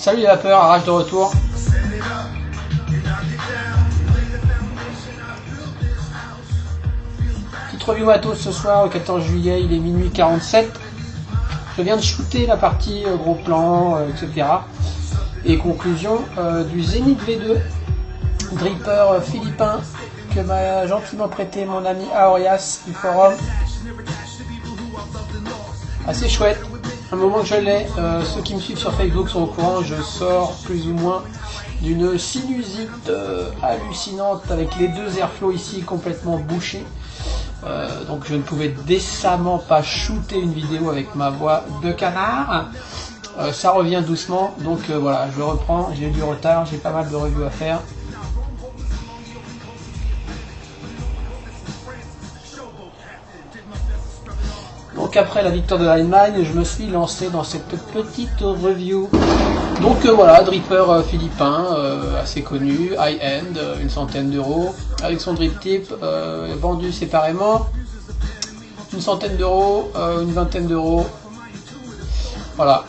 Salut les vapeurs, Arrache de retour. Petite review matos ce soir, le 14 juillet, il est minuit 47. Je viens de shooter la partie gros plan, etc. Et conclusion du Zenith V2 Dripper philippin que m'a gentiment prêté mon ami Aorias du forum. Assez chouette. Un moment que je l'ai, ceux qui me suivent sur Facebook sont au courant, je sors plus ou moins d'une sinusite hallucinante avec les deux airflows ici complètement bouchés. Donc je ne pouvais décemment pas shooter une vidéo avec ma voix de canard. Ça revient doucement, donc voilà, je reprends, j'ai eu du retard, j'ai pas mal de reviews à faire. Donc après la victoire de Lineman, je me suis lancé dans cette petite review. Donc voilà, dripper philippin, assez connu, high-end, une centaine d'euros, avec son drip tip, vendu séparément, une centaine d'euros, une vingtaine d'euros, voilà.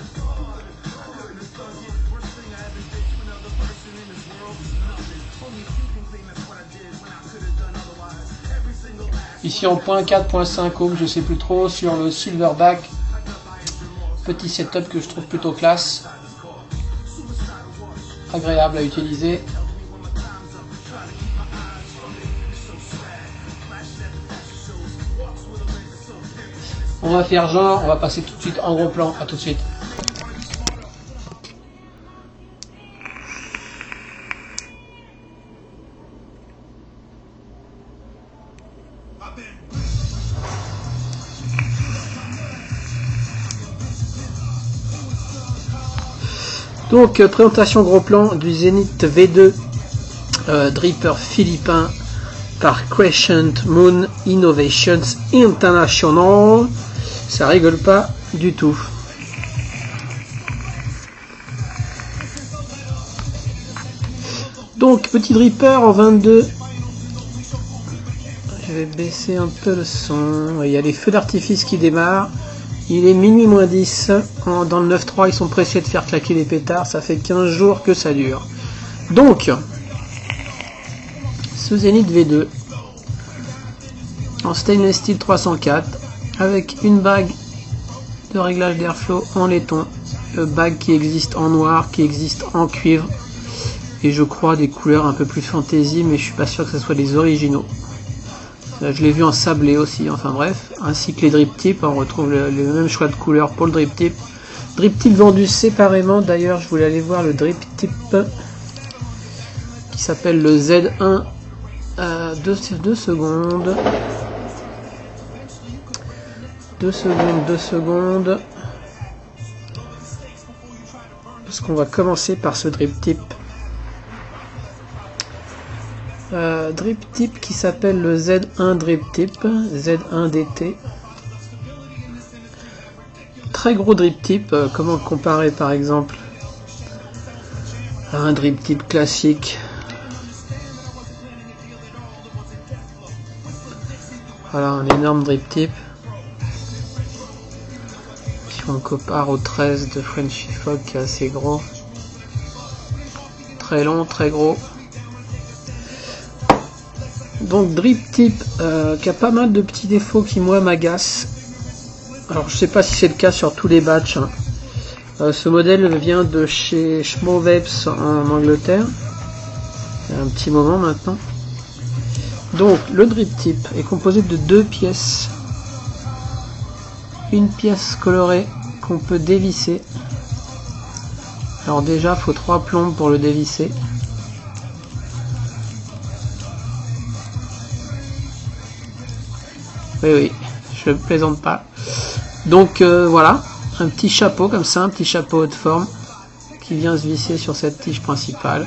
Ici en .4.5 ohm, je sais plus trop, sur le Silverback, petit setup que je trouve plutôt classe, agréable à utiliser. On va faire genre, on va passer tout de suite en gros plan, à tout de suite. Donc présentation gros plan du Zenith V2 Dripper philippin par Crescent Moon Innovations International. Ça rigole pas du tout. Donc petit dripper en 22. Je vais baisser un peu le son. Il y a les feux d'artifice qui démarrent. Il est minuit moins 10, dans le 9.3 ils sont pressés de faire claquer les pétards, ça fait 15 jours que ça dure. Donc, ce Zenith V2, en stainless steel 304, avec une bague de réglage d'airflow en laiton, bague qui existe en noir, qui existe en cuivre, et je crois des couleurs un peu plus fantaisie, mais je suis pas sûr que ce soit les originaux. Je l'ai vu en sablé aussi, enfin bref, ainsi que les drip tips, on retrouve le même choix de couleur pour le drip tip. Drip tip vendu séparément, d'ailleurs je voulais aller voir le drip tip qui s'appelle le Z1, 2 secondes, 2 secondes, parce qu'on va commencer par ce drip tip. Drip tip qui s'appelle le Z1 drip tip, Z1 DT. Très gros drip tip, comment comparer par exemple à un drip tip classique. Voilà un énorme drip tip. Si on compare au 13 de Frenchy Fog qui est assez gros. Très long, très gros. Donc drip tip qui a pas mal de petits défauts qui moi m'agacent. Alors je sais pas si c'est le cas sur tous les batchs. Ce modèle vient de chez Schmovapes en Angleterre. Il y a un petit moment maintenant. Donc le drip tip est composé de 2 pièces. Une pièce colorée qu'on peut dévisser. Alors déjà, faut 3 plombes pour le dévisser. Oui, je plaisante pas. Donc voilà, un petit chapeau comme ça, un petit chapeau haute forme qui vient se visser sur cette tige principale.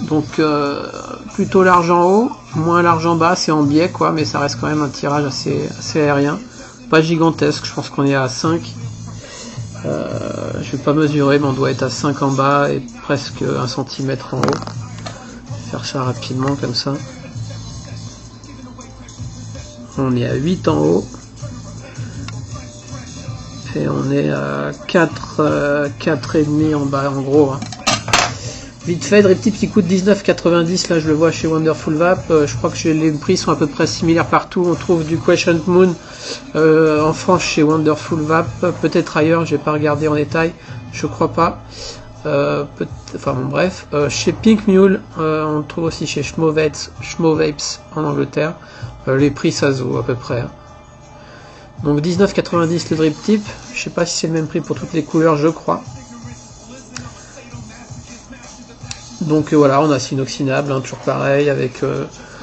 Donc plutôt large en haut, moins large en bas, c'est en biais quoi, mais ça reste quand même un tirage assez aérien. Pas gigantesque, je pense qu'on est à 5. Je vais pas mesurer, mais on doit être à 5 en bas et presque 1 cm en haut. Je vais faire ça rapidement comme ça. On est à 8 en haut. Et on est à 4,5 en bas en gros. Hein. Vite fait, drip tip qui coûte 19,90, là je le vois chez Wonderful Vap. Je crois que les prix sont à peu près similaires partout. On trouve du Crescent Moon en France chez Wonderful Vap, peut-être ailleurs, j'ai pas regardé en détail, je crois pas. Enfin bon, bref, chez Pink Mule, on le trouve aussi chez Schmo Vapes en Angleterre. Les prix ça se vaut à peu près. Hein. Donc 19,90 le drip tip. Je sais pas si c'est le même prix pour toutes les couleurs, je crois. Donc voilà, on a inoxydable, hein, toujours pareil, avec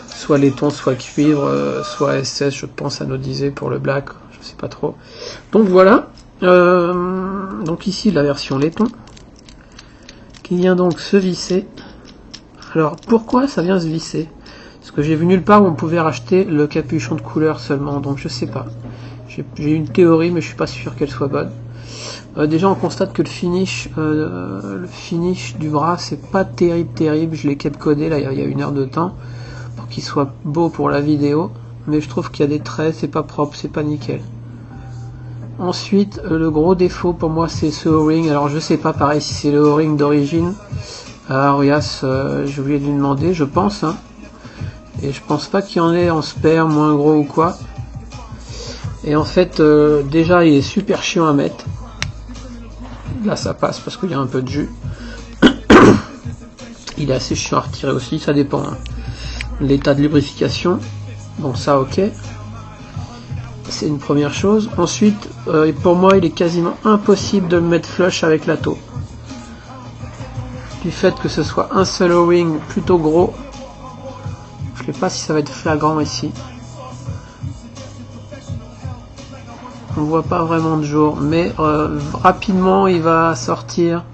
soit laiton, soit cuivre, soit SS, je pense anodisé pour le black, je sais pas trop. Donc voilà, donc ici la version laiton, qui vient donc se visser. Alors pourquoi ça vient se visser? Parce que j'ai vu nulle part où on pouvait racheter le capuchon de couleur seulement, donc je sais pas. J'ai une théorie, mais je suis pas sûr qu'elle soit bonne. Déjà on constate que le finish du bras c'est pas terrible, je l'ai codé là il y a 1 heure de temps pour qu'il soit beau pour la vidéo, mais je trouve qu'il y a des traits, c'est pas propre, c'est pas nickel. Ensuite le gros défaut pour moi c'est ce O-ring, alors je sais pas pareil si c'est le O-ring d'origine, Arias j'ai oublié de lui demander, je pense, hein. Et je pense pas qu'il y en ait en spare moins gros ou quoi. Et en fait déjà il est super chiant à mettre. Là ça passe parce qu'il y a un peu de jus. Il est assez chiant à retirer aussi, ça dépend hein. L'état de lubrification. Bon ça ok. C'est une première chose. Ensuite, pour moi il est quasiment impossible de le mettre flush avec la taux. Du fait que ce soit un seul O-ring plutôt gros. Je ne sais pas si ça va être flagrant ici. On voit pas vraiment de jour, mais rapidement il va sortir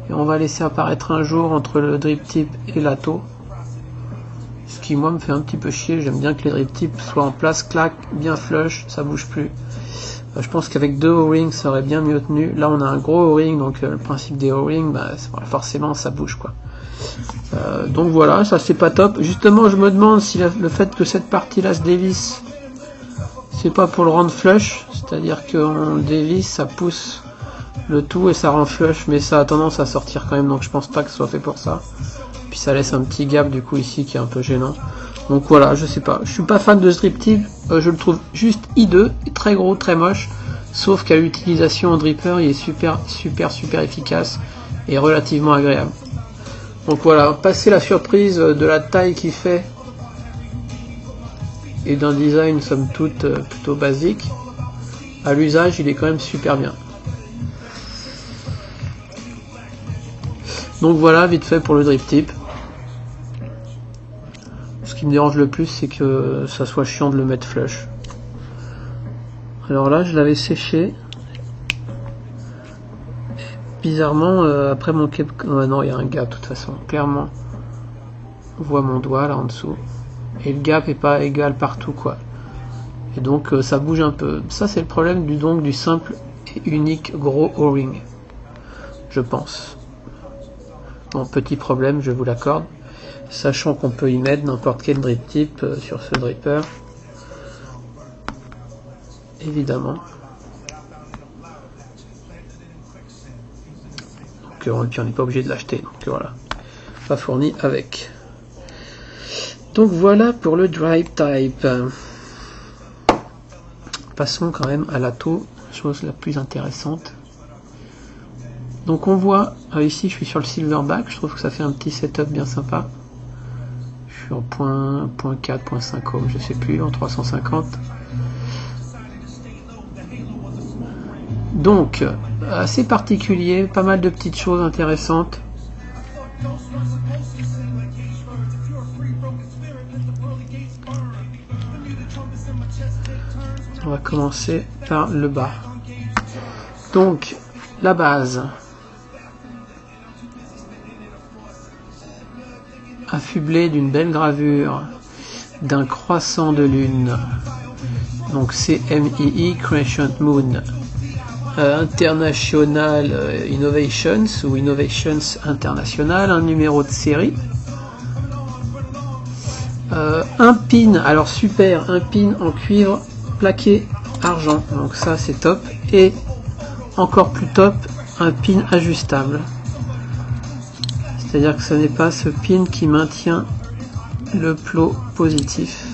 et on va laisser apparaître un jour entre le drip tip et la taux, ce qui moi me fait un petit peu chier. J'aime bien que les drip tips soient en place, clac, bien flush, ça bouge plus. Je pense qu'avec 2 O-rings ça aurait bien mieux tenu. Là on a un gros O-ring, donc le principe des O-rings, bah, forcément ça bouge quoi. Donc voilà, ça c'est pas top. Justement je me demande si le fait que cette partie là se dévisse, c'est pas pour le rendre flush, c'est à dire qu'on le dévisse, ça pousse le tout et ça rend flush, mais ça a tendance à sortir quand même, donc je pense pas que ce soit fait pour ça. Puis ça laisse un petit gap du coup ici qui est un peu gênant. Donc voilà, je sais pas, je suis pas fan de ce drip tip, je le trouve juste hideux, très gros, très moche, sauf qu'à l'utilisation en dripper il est super efficace et relativement agréable. Donc voilà, passer la surprise de la taille qu'il fait et d'un design somme toute plutôt basique, à l'usage il est quand même super bien. Donc voilà, vite fait pour le drip tip. Ce qui me dérange le plus c'est que ça soit chiant de le mettre flush. Alors là je l'avais séché. Bizarrement, après mon cap... non, il y a un gap de toute façon, clairement. On voit mon doigt là en dessous. Et le gap est pas égal partout quoi. Et donc ça bouge un peu. Ça c'est le problème du simple et unique gros O-ring. Je pense. Bon, petit problème, je vous l'accorde. Sachant qu'on peut y mettre n'importe quel drip tip sur ce dripper. Évidemment. Et puis on n'est pas obligé de l'acheter, donc voilà, pas fourni avec. Donc voilà pour le drip type. Passons quand même à la taux, chose la plus intéressante. Donc on voit, ici je suis sur le silverback, je trouve que ça fait un petit setup bien sympa. Je suis en point 4, point 5 ohm, je sais plus, en 350. Donc, assez particulier, pas mal de petites choses intéressantes. On va commencer par le bas. Donc, la base. Affublée d'une belle gravure, d'un croissant de lune. Donc CMII, Crescent Moon. International Innovations ou Innovations International, un numéro de série. Un pin, alors super, un pin en cuivre plaqué argent, donc ça c'est top. Et encore plus top, un pin ajustable. C'est-à-dire que ce n'est pas ce pin qui maintient le plot positif.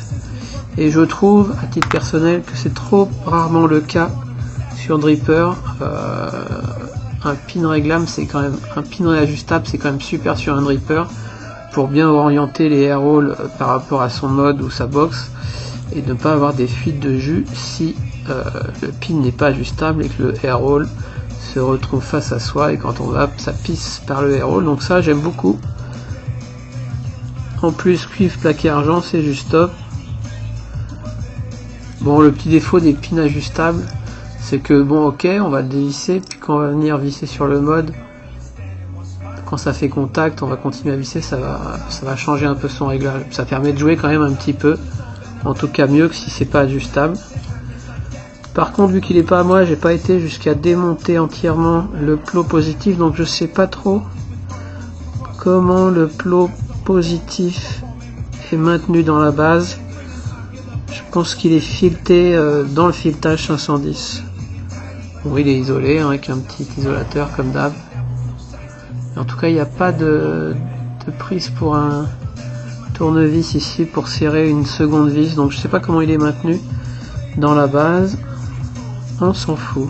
Et je trouve, à titre personnel, que c'est trop rarement le cas sur Dripper. Un pin réglable, c'est quand même un pin réajustable, c'est quand même super sur un Dripper pour bien orienter les air rolls par rapport à son mode ou sa box et ne pas avoir des fuites de jus si le pin n'est pas ajustable et que le air roll se retrouve face à soi et quand on va, ça pisse par le air roll. Donc ça j'aime beaucoup. En plus cuivre plaqué argent, c'est juste top. Bon, le petit défaut des pins ajustables, c'est que bon, ok, on va le dévisser, puis quand on va venir visser sur le mode, quand ça fait contact, on va continuer à visser, ça va changer un peu son réglage. Ça permet de jouer quand même un petit peu, en tout cas mieux que si c'est pas ajustable. Par contre, vu qu'il est pas à moi, j'ai pas été jusqu'à démonter entièrement le plot positif, donc je sais pas trop comment le plot positif est maintenu dans la base. Je pense qu'il est fileté dans le filetage 510. Bon, il est isolé hein, avec un petit isolateur comme d'hab. En tout cas, il n'y a pas de prise pour un tournevis ici pour serrer une seconde vis. Donc je sais pas comment il est maintenu dans la base. On s'en fout.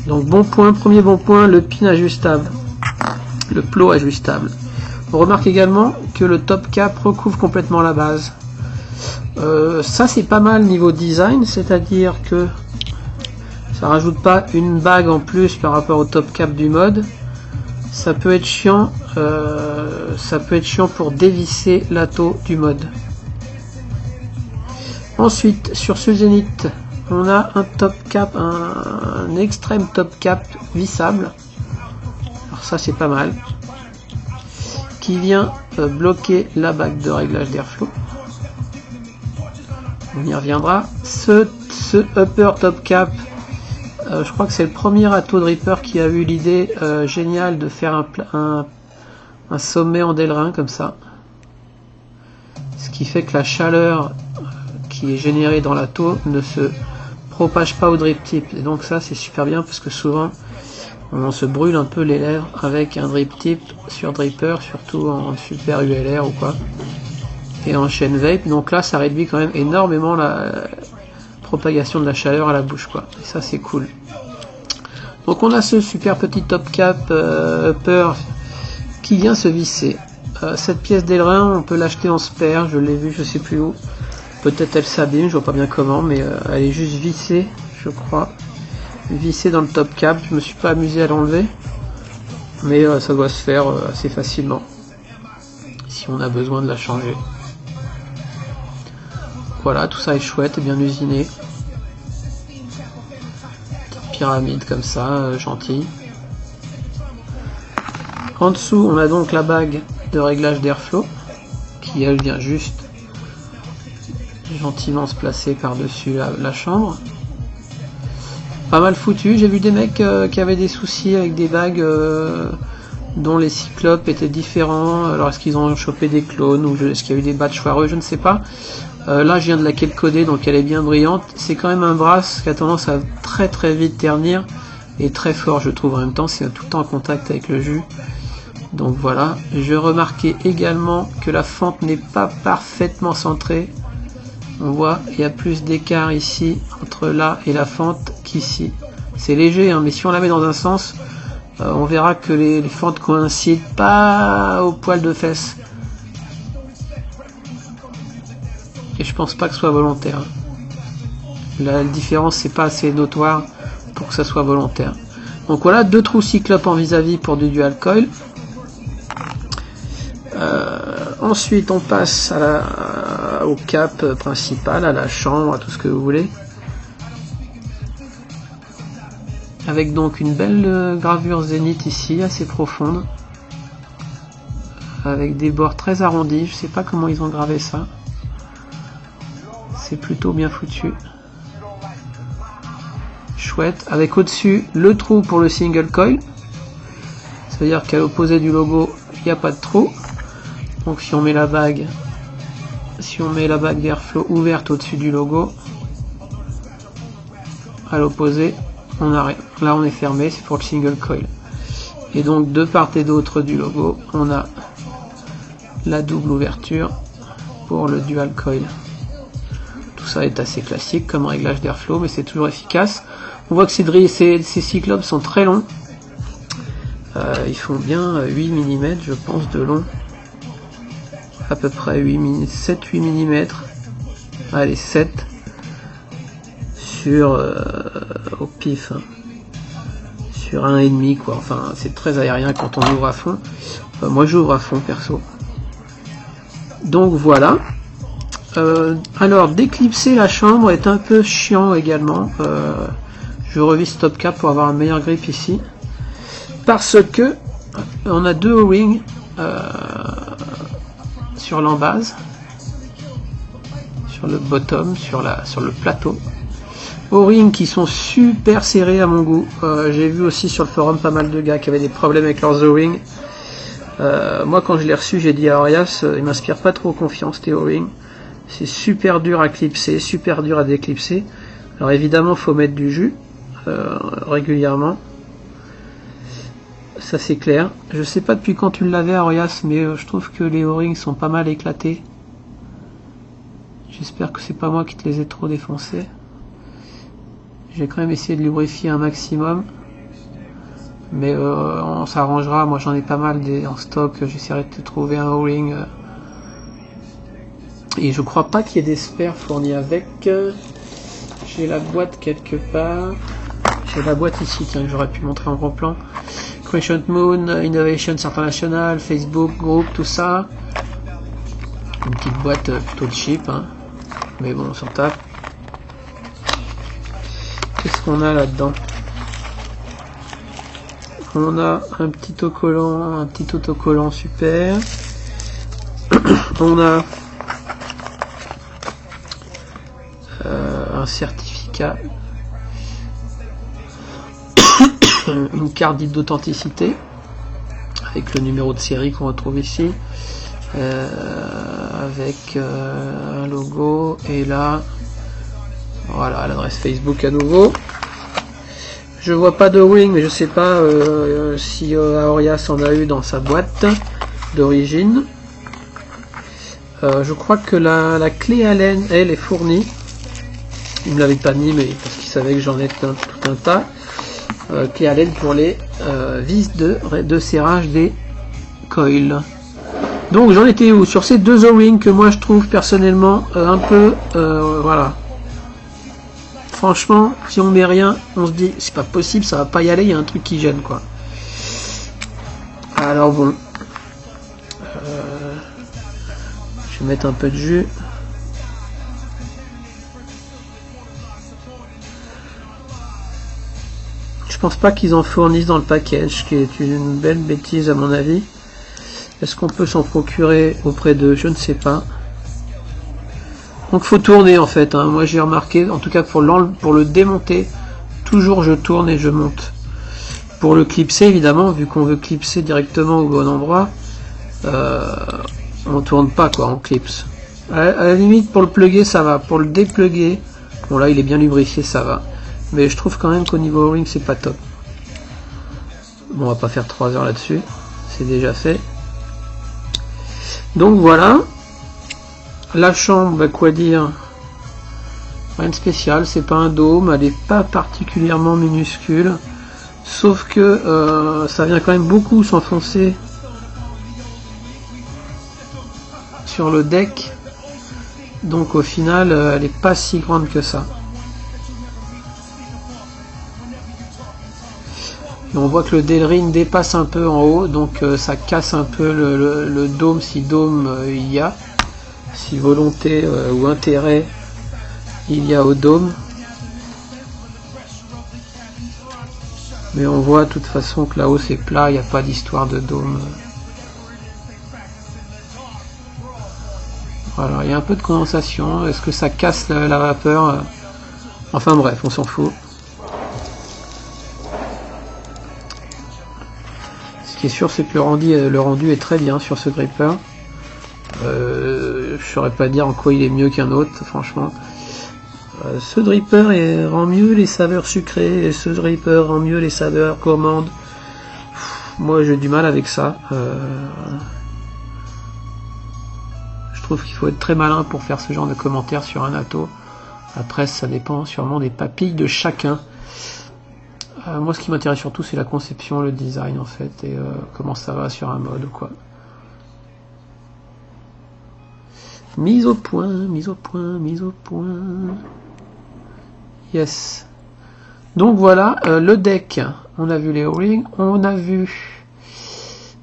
Donc bon point, premier bon point, le pin ajustable. Le plot ajustable. On remarque également que le top cap recouvre complètement la base. Ça c'est pas mal niveau design, c'est-à-dire que ça rajoute pas une bague en plus par rapport au top cap du mode. Ça peut être chiant, pour dévisser l'atto du mode. Ensuite, sur ce Zénith, on a un top cap, un extrême top cap vissable. Alors ça c'est pas mal. Qui vient bloquer la bague de réglage d'airflow. On y reviendra. Ce upper top cap, je crois que c'est le premier Atto Dripper qui a eu l'idée géniale de faire un sommet en Delrin comme ça. Ce qui fait que la chaleur qui est générée dans l'atto ne se propage pas au drip tip. Et donc ça c'est super bien parce que souvent on se brûle un peu les lèvres avec un drip tip sur Dripper, surtout en super ULR ou quoi. Et en chaîne vape, donc là ça réduit quand même énormément la propagation de la chaleur à la bouche quoi. Et ça c'est cool. Donc on a ce super petit top cap upper qui vient se visser. Cette pièce d'aileron on peut l'acheter en spare, je l'ai vu je sais plus où. Peut-être elle s'abîme, je vois pas bien comment, mais elle est juste vissée, je crois. Vissée dans le top cap, je me suis pas amusé à l'enlever. Mais ça doit se faire assez facilement. Si on a besoin de la changer. Voilà, tout ça est chouette et bien usiné. Petite pyramide comme ça, gentille. En dessous, on a donc la bague de réglage d'airflow, qui elle vient juste gentiment se placer par-dessus la chambre. Pas mal foutu, j'ai vu des mecs qui avaient des soucis avec des bagues dont les cyclopes étaient différents. Alors est-ce qu'ils ont chopé des clones ou est-ce qu'il y a eu des batchs foireux, je ne sais pas. Là je viens de la coder donc elle est bien brillante. C'est quand même un brass qui a tendance à très très vite ternir et très fort je trouve en même temps, c'est tout le temps en contact avec le jus. Donc voilà, je remarquais également que la fente n'est pas parfaitement centrée. On voit il y a plus d'écart ici entre là et la fente qu'ici. C'est léger, hein, mais si on la met dans un sens, on verra que les fentes coïncident pas au poil de fesses. Et je pense pas que ce soit volontaire. La différence c'est pas assez notoire pour que ça soit volontaire. Donc voilà, 2 trous cyclopes en vis-à-vis pour du dual coil. Ensuite on passe au cap principal, à la chambre, à tout ce que vous voulez. Avec donc une belle gravure zénith ici, assez profonde. Avec des bords très arrondis, je sais pas comment ils ont gravé ça. C'est plutôt bien foutu. Chouette, avec au-dessus le trou pour le single coil. Ça veut dire qu'à l'opposé du logo, il n'y a pas de trou. Donc si on met la bague d'Airflow ouverte au-dessus du logo, à l'opposé, on n'a rien. Là on est fermé, c'est pour le single coil. Et donc de part et d'autre du logo, on a la double ouverture pour le dual coil. Tout ça est assez classique comme réglage d'Airflow, mais c'est toujours efficace. On voit que ces cyclopes sont très longs. Ils font bien 8 mm, je pense, de long. À peu près 7-8 mm. Allez, 7. Sur au pif. Hein. Sur 1,5 quoi. Enfin, c'est très aérien quand on ouvre à fond. Moi, j'ouvre à fond, perso. Donc, voilà. Alors, d'éclipser la chambre est un peu chiant également. Je revis Stop Cap pour avoir un meilleur grip ici. Parce que on a 2 O-rings sur l'embase, sur le bottom, sur le plateau. O-rings qui sont super serrés à mon goût. J'ai vu aussi sur le forum pas mal de gars qui avaient des problèmes avec leurs O-rings. Moi quand je l'ai reçu, j'ai dit à Orias, il m'inspire pas trop confiance tes O-rings. C'est super dur à clipser, super dur à déclipser. Alors évidemment faut mettre du jus régulièrement. Ça c'est clair. Je sais pas depuis quand tu l'avais Orias, mais je trouve que les O-rings sont pas mal éclatés. J'espère que c'est pas moi qui te les ai trop défoncés. J'ai quand même essayé de lubrifier un maximum. Mais on s'arrangera, moi j'en ai pas mal en stock, j'essaierai de trouver un O-ring. Et je crois pas qu'il y ait des spares fournis avec. J'ai la boîte quelque part. J'ai la boîte ici, tiens, que j'aurais pu montrer en gros plan. Crescent Moon, Innovations International, Facebook, Group, tout ça. Une petite boîte plutôt cheap, hein. Mais bon, on s'en tape. Qu'est-ce qu'on a là-dedans? On a un petit autocollant super. On a un certificat, une carte dite d'authenticité avec le numéro de série qu'on retrouve ici, avec un logo, et là voilà l'adresse Facebook à nouveau. Je vois pas de O-ring, mais je sais pas si Aorias en a eu dans sa boîte d'origine. Je crois que la clé Allen, elle, est fournie. Il me l'avait pas mis, mais parce qu'il savait que j'en ai tout un tas. Clé Allen pour les vis de serrage des coils. Donc j'en étais où? Sur ces 2 O-rings que moi je trouve personnellement un peu voilà. Franchement, si on met rien, on se dit c'est pas possible, ça va pas y aller, il y a un truc qui gêne quoi. Alors bon, je vais mettre un peu de jus. Je pense pas qu'ils en fournissent dans le package, qui est une belle bêtise à mon avis. Est-ce qu'on peut s'en procurer auprès d'eux? Je ne sais pas. Donc faut tourner en fait, hein. Moi j'ai remarqué, en tout cas pour le démonter, toujours je tourne et je monte. Pour le clipser évidemment, vu qu'on veut clipser directement au bon endroit, on tourne pas quoi, on clipse. À la limite pour le plugger ça va, pour le déplugger, bon là il est bien lubrifié, ça va. Mais je trouve quand même qu'au niveau O-ring c'est pas top. Bon on va pas faire 3 heures là-dessus, c'est déjà fait. Donc voilà. La chambre, bah quoi dire, Rien de spécial, c'est pas un dôme, elle est pas particulièrement minuscule. Sauf que ça vient quand même beaucoup s'enfoncer sur le deck. Donc au final, elle est pas si grande que ça. Et on voit que le Delrin dépasse un peu en haut, donc ça casse un peu le dôme, si dôme il y a, si volonté ou intérêt il y a au dôme. Mais on voit de toute façon que là-haut c'est plat, il n'y a pas d'histoire de dôme. Voilà, il y a un peu de condensation. Est-ce que ça casse la vapeur? Enfin bref, on s'en fout. Ce qui est sûr, c'est que le rendu est très bien sur ce gripper. Je saurais pas dire en quoi il est mieux qu'un autre, franchement. Ce dripper rend mieux les saveurs sucrées, et ce dripper rend mieux les saveurs gourmandes. Moi j'ai du mal avec ça. Je trouve qu'il faut être très malin pour faire ce genre de commentaires sur un atto. Après ça dépend sûrement des papilles de chacun. Moi ce qui m'intéresse surtout c'est la conception, le design en fait, et comment ça va sur un mode ou quoi. Mise au point, mise au point, mise au point. Yes. Donc voilà, le deck. On a vu les O-rings, on a vu...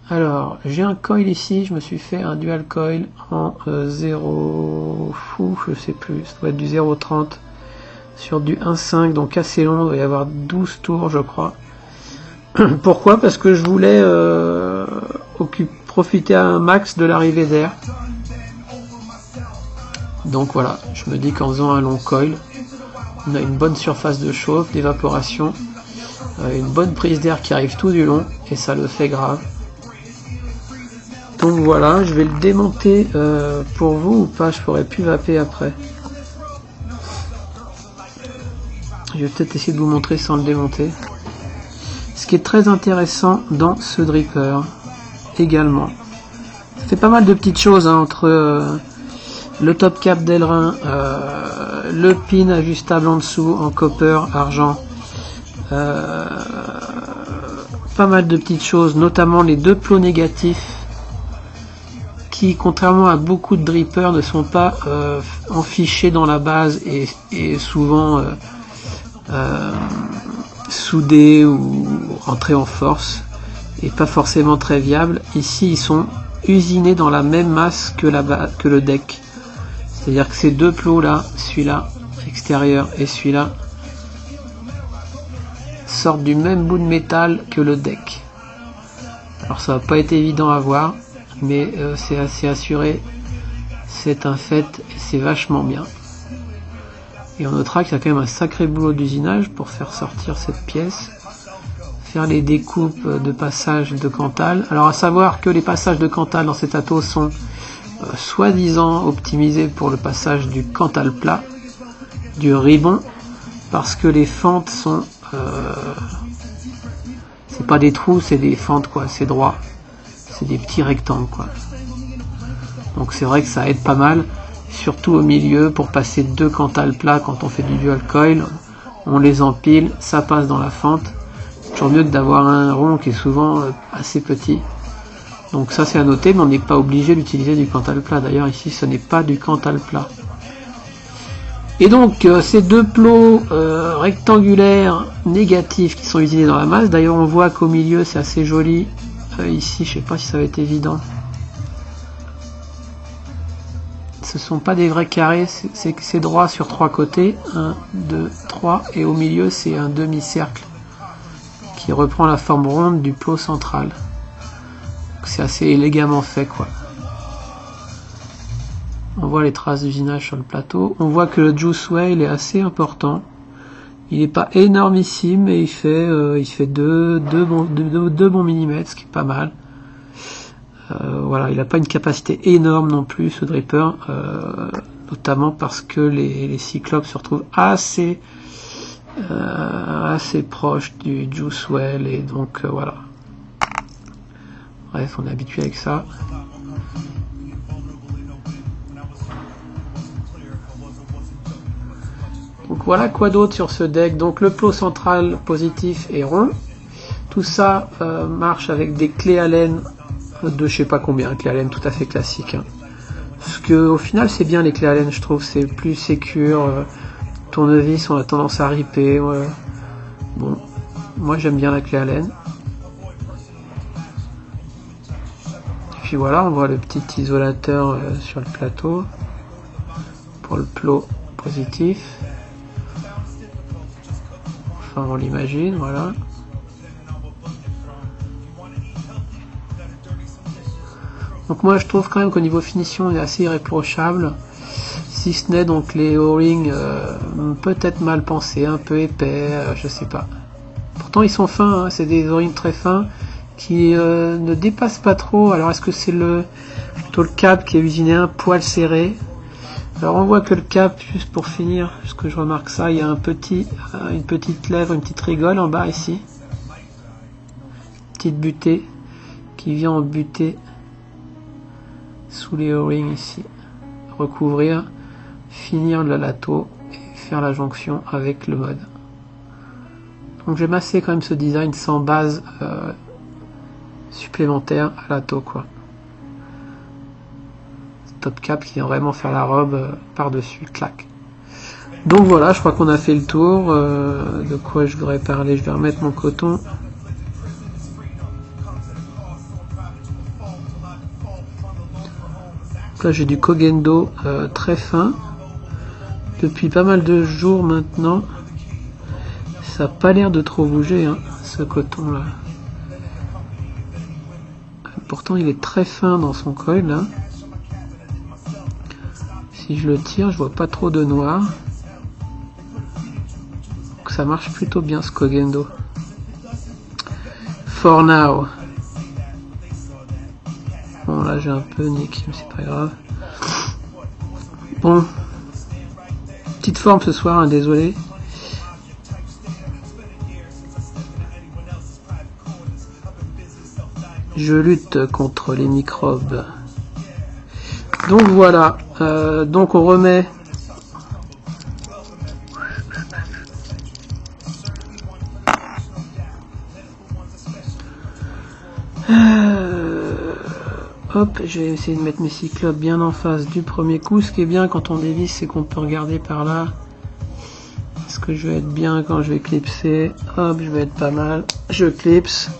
Alors, j'ai un coil ici, je me suis fait un dual coil en 0... je sais plus, ça doit être du 0,30 sur du 1,5, donc assez long, il doit y avoir 12 tours je crois. Pourquoi? Parce que je voulais profiter à un max de l'arrivée d'air. Donc voilà, je me dis qu'en faisant un long coil, on a une bonne surface de chauffe, d'évaporation, une bonne prise d'air qui arrive tout du long, et ça le fait grave. Donc voilà, je vais le démonter pour vous ou pas, je pourrais plus vaper après. Je vais peut-être essayer de vous montrer sans le démonter. Ce qui est très intéressant dans ce dripper également. Ça fait pas mal de petites choses hein, entre le top cap Delrin, le pin ajustable en dessous en copper, argent. Pas mal de petites choses, notamment les deux plots négatifs qui, contrairement à beaucoup de drippers, ne sont pas enfichés dans la base et souvent soudés ou rentrés en force et pas forcément très viables. Ici ils sont usinés dans la même masse que le deck, c'est à dire que ces deux plots là, celui-là extérieur et celui-là, sortent du même bout de métal que le deck. Alors ça va pas être évident à voir, mais c'est assez assuré, c'est un fait et c'est vachement bien. Et on notera qu'il y a quand même un sacré boulot d'usinage pour faire sortir cette pièce, faire les découpes de passages de Cantal. Alors à savoir que les passages de Cantal dans cet atto sont soi-disant optimisés pour le passage du Cantal plat, du ribbon, parce que les fentes sont c'est pas des trous, c'est des fentes quoi, c'est droit, c'est des petits rectangles quoi. Donc c'est vrai que ça aide pas mal, surtout au milieu pour passer deux Cantal plats quand on fait du dual coil, on les empile, ça passe dans la fente. Toujours mieux que d'avoir un rond qui est souvent assez petit. Donc ça c'est à noter, mais on n'est pas obligé d'utiliser du Cantal plat. D'ailleurs ici ce n'est pas du Cantal plat. Et donc ces deux plots rectangulaires négatifs qui sont usinés dans la masse, d'ailleurs on voit qu'au milieu c'est assez joli, ici je sais pas si ça va être évident, ce sont pas des vrais carrés, c'est droit sur trois côtés, 1, 2, 3, et au milieu c'est un demi-cercle qui reprend la forme ronde du plot central. C'est assez élégamment fait quoi. On voit les traces d'usinage sur le plateau. On voit que le juice whale est assez important. Il n'est pas énormissime, mais il fait 2 bons millimètres, ce qui est pas mal. Voilà, il n'a pas une capacité énorme non plus, ce dripper, notamment parce que les cyclopes se retrouvent assez proches du juice whale, et donc voilà. Bref, on est habitué avec ça. voilà quoi d'autre sur ce deck. Donc le plot central positif est rond. Tout ça marche avec des clés Allen de je sais pas combien, clés Allen tout à fait classiques. Hein. Parce que au final c'est bien les clés Allen, je trouve, c'est plus sécure. Tournevis, on a tendance à ripper. Ouais. Bon, moi j'aime bien la clé Allen. Et puis voilà, on voit le petit isolateur sur le plateau pour le plot positif. Enfin, on l'imagine, voilà. Donc moi je trouve quand même qu'au niveau finition il est assez irréprochable, si ce n'est donc les O-rings peut-être mal pensés, un peu épais, je sais pas. Pourtant ils sont fins, hein, c'est des O-rings très fins qui ne dépassent pas trop. Alors est-ce que c'est plutôt le cap qui est usiné un poil serré? Alors on voit que le cap, juste pour finir, parce que je remarque ça, il y a une petite lèvre, une petite rigole en bas ici. Petite butée qui vient en butée sous les O-rings ici. Recouvrir, finir le lato et faire la jonction avec le mode. Donc j'ai massé quand même ce design sans base supplémentaire à lato quoi. Top cap qui vient vraiment faire la robe par-dessus, clac. Donc voilà, je crois qu'on a fait le tour. De quoi je voudrais parler, je vais remettre mon coton. Là j'ai du Kogendo très fin. Depuis pas mal de jours maintenant. Ça n'a pas l'air de trop bouger, hein, ce coton là. Pourtant il est très fin dans son coil là. Si je le tire, je vois pas trop de noir. Donc ça marche plutôt bien ce Kogendo. For now. Bon là j'ai un peu nick, mais c'est pas grave. Bon. Petite forme ce soir, hein, désolé. Je lutte contre les microbes. Donc voilà. Donc on remet hop, je vais essayer de mettre mes cyclopes bien en face du premier coup. Ce qui est bien quand on dévisse, c'est qu'on peut regarder par là. Est-ce que je vais être bien quand je vais clipser? Hop, je vais être pas mal. Je clipse.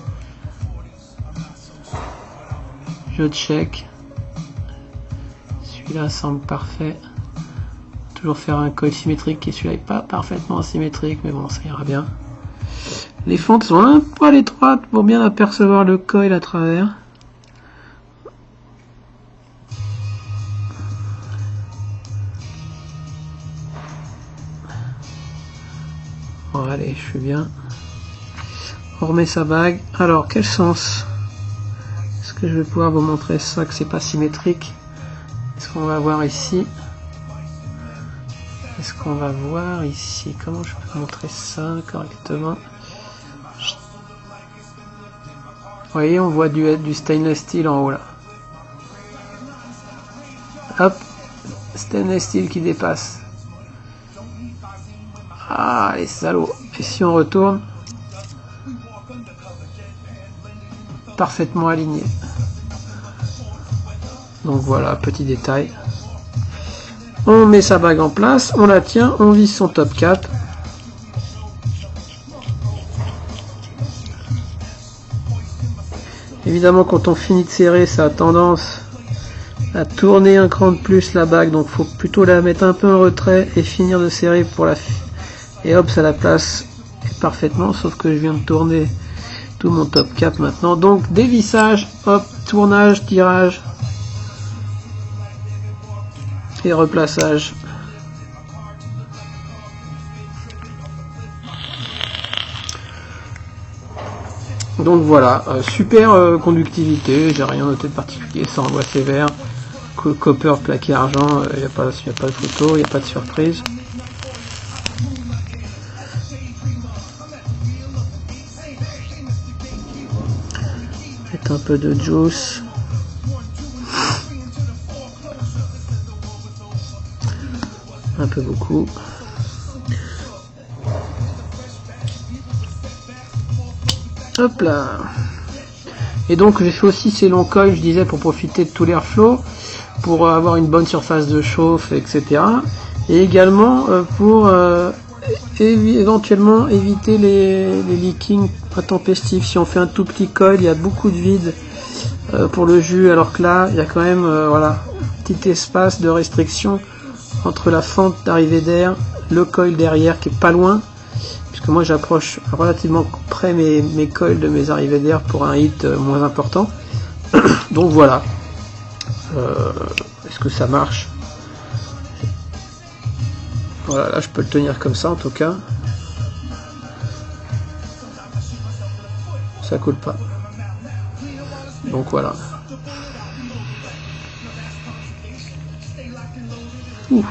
Je check. Celui-là semble parfait. Toujours faire un coil symétrique et celui-là n'est pas parfaitement symétrique, mais bon, ça ira bien. Les fentes sont un poil étroites pour bien apercevoir le coil à travers. Bon, allez, je suis bien. On remet sa bague. Alors, quel sens? Est-ce que je vais pouvoir vous montrer ça, que c'est pas symétrique? Est-ce qu'on va voir ici? Est-ce qu'on va voir ici? Comment je peux montrer ça correctement? Vous voyez, on voit du stainless steel en haut là. Hop, stainless steel qui dépasse. Ah, les salauds. Et si on retourne, parfaitement aligné. Donc voilà, petit détail. On met sa bague en place, on la tient, on visse son top cap. Évidemment, quand on finit de serrer, ça a tendance à tourner un cran de plus la bague, donc il faut plutôt la mettre un peu en retrait et finir de serrer pour la... Et hop, ça la place parfaitement, sauf que je viens de tourner tout mon top cap maintenant. Donc dévissage, hop, tournage, tirage et replaçage. Donc voilà, super conductivité, j'ai rien noté de particulier, ça envoie sévère, copper plaqué argent, il n'y a pas de photo, il n'y a pas de surprise. Un peu de juice. Un peu beaucoup. Hop là. Et donc j'ai fait aussi ces longs coils, je disais, pour profiter de tout l'airflow, pour avoir une bonne surface de chauffe, etc. Et également pour éventuellement éviter les leakings intempestifs. Si on fait un tout petit coil, il y a beaucoup de vide pour le jus, alors que là, il y a quand même voilà, un petit espace de restriction entre la fente d'arrivée d'air, le coil derrière qui est pas loin, puisque moi j'approche relativement près mes coils de mes arrivées d'air pour un hit moins important. Donc voilà. Est-ce que ça marche? Voilà, là je peux le tenir comme ça en tout cas. Ça coule pas. Donc voilà. Ouf.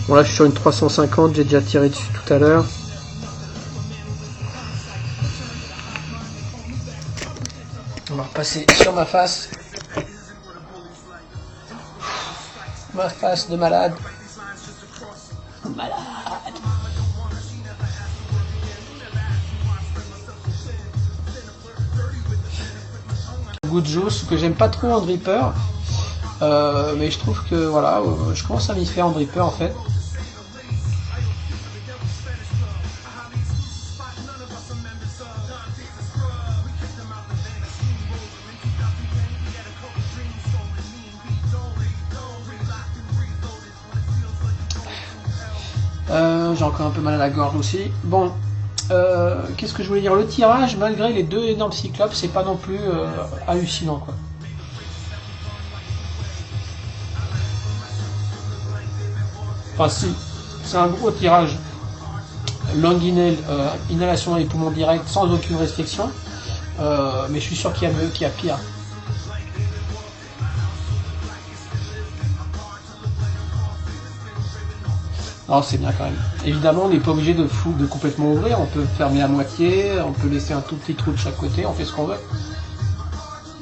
Bon là je suis sur une 350, j'ai déjà tiré dessus tout à l'heure. On va repasser sur ma face. Ma face de malade. Malade. Good juice que j'aime pas trop en dripper. Mais je trouve que voilà, je commence à m'y faire en dripper en fait. J'ai encore un peu mal à la gorge aussi. Bon, qu'est-ce que je voulais dire? Le tirage, malgré les deux énormes cyclopes, c'est pas non plus hallucinant quoi. Enfin si, c'est un gros tirage. Long inhale, inhalation dans les poumons directs sans aucune restriction. Mais je suis sûr qu'il y a mieux, qu'il y a pire. Alors c'est bien quand même. Évidemment, on n'est pas obligé de complètement ouvrir. On peut fermer à moitié, on peut laisser un tout petit trou de chaque côté, on fait ce qu'on veut.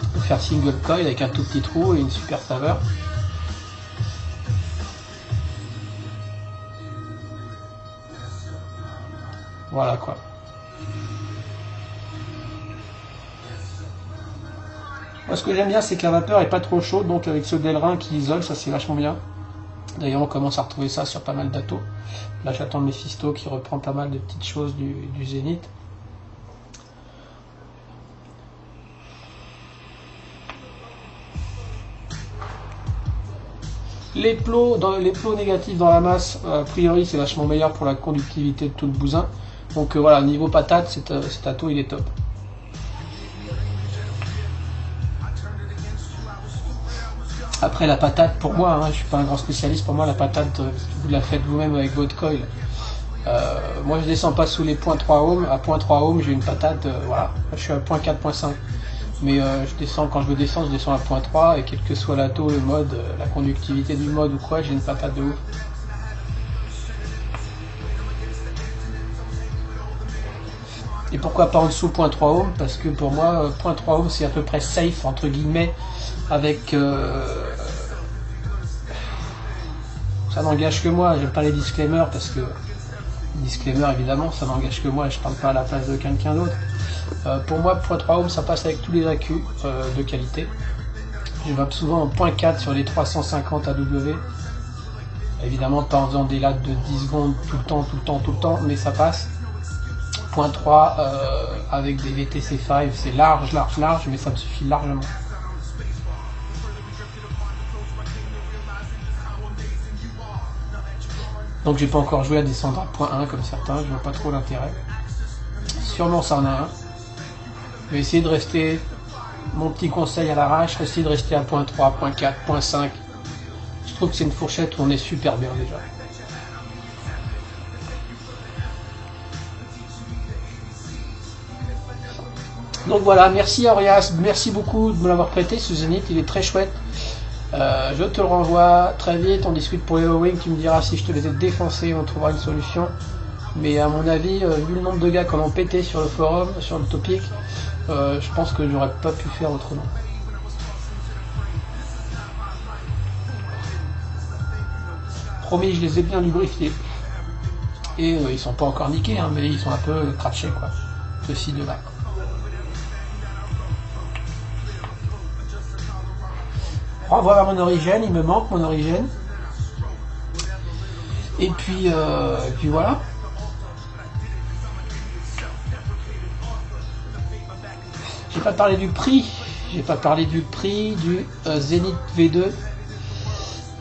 On peut faire single coil avec un tout petit trou et une super saveur. Voilà quoi. Moi ce que j'aime bien c'est que la vapeur est pas trop chaude, donc avec ce Delrin qui isole, ça c'est vachement bien. D'ailleurs on commence à retrouver ça sur pas mal d'atos. Là j'attends Mephisto qui reprend pas mal de petites choses du Zénith. Les plots négatifs dans la masse, a priori c'est vachement meilleur pour la conductivité de tout le bousin. Donc voilà, niveau patate, cet ato il est top. Après la patate, pour moi, hein, je suis pas un grand spécialiste, pour moi la patate, vous la faites vous-même avec votre coil. Moi je descends pas sous les 0.3 ohms, à 0.3 ohms j'ai une patate, voilà, je suis à 0.4, 0.5. Mais je descends, quand je veux descendre, je descends à 0.3 et quel que soit l'ato, le mode, la conductivité du mode ou quoi, j'ai une patate de ouf. Et pourquoi pas en dessous 0.3 ohms? Parce que pour moi, 0.3 ohms c'est à peu près safe, entre guillemets, avec... ça n'engage que moi, j'aime pas les disclaimers parce que... Disclaimer évidemment, ça n'engage que moi, je parle pas à la place de quelqu'un d'autre. Pour moi, 0.3 ohms ça passe avec tous les accus de qualité. Je vape souvent en 0.4 sur les 350 AW. Évidemment pas en faisant des lattes de 10 secondes tout le temps, mais ça passe. 0.3 avec des VTC5, c'est large, mais ça me suffit largement. Donc j'ai pas encore joué à descendre à 0.1 comme certains, je vois pas trop l'intérêt. Sûrement ça en a un. Je vais essayer de rester, mon petit conseil à l'arrache, essayer de rester à 0.3, 0.4, 0.5. Je trouve que c'est une fourchette où on est super bien déjà. Donc voilà, merci Orias, merci beaucoup de me l'avoir prêté, ce Zénith, il est très chouette. Je te le renvoie très vite, on discute pour les Owing, tu me diras si je te les ai défoncés, on trouvera une solution. Mais à mon avis, vu le nombre de gars qu'on a pété sur le forum, sur le topic, je pense que j'aurais pas pu faire autrement. Promis, je les ai bien lubrifiés. Et ils sont pas encore niqués, hein, mais ils sont un peu cratchés quoi. entre ci deux là. Revoir mon origine, il me manque mon origine. Et puis voilà. J'ai pas parlé du prix. J'ai pas parlé du prix du Zenith V2.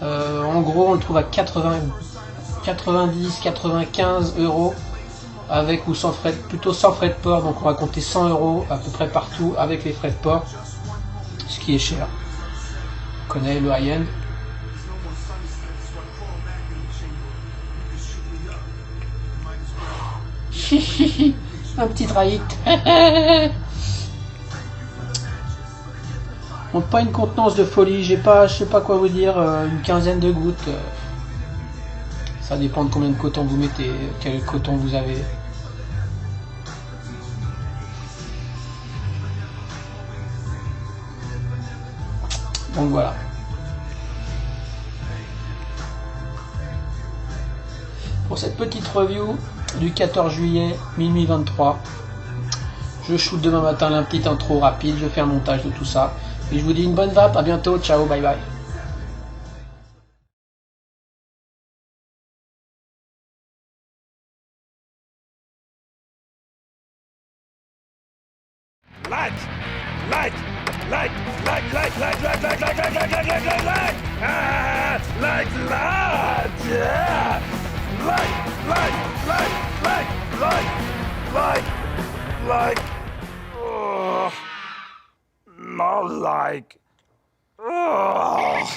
En gros, on le trouve à 90-95 euros avec ou sans frais, plutôt sans frais de port. Donc on va compter 100 euros à peu près partout avec les frais de port, ce qui est cher. On connaît le high-end. Un petit traït. Donc pas une contenance de folie, je sais pas quoi vous dire, une quinzaine de gouttes. Ça dépend de combien de coton vous mettez, quel coton vous avez. Donc voilà. Pour cette petite review du 14 juillet minuit 23, je shoot demain matin la petite intro rapide, je fais un montage de tout ça. Et je vous dis une bonne vape, à bientôt, ciao, bye bye. Like, like, like, like, like, like, like, like, like, like, like, like, like, like, like, ah, like, yeah, like, oh, not like, oh.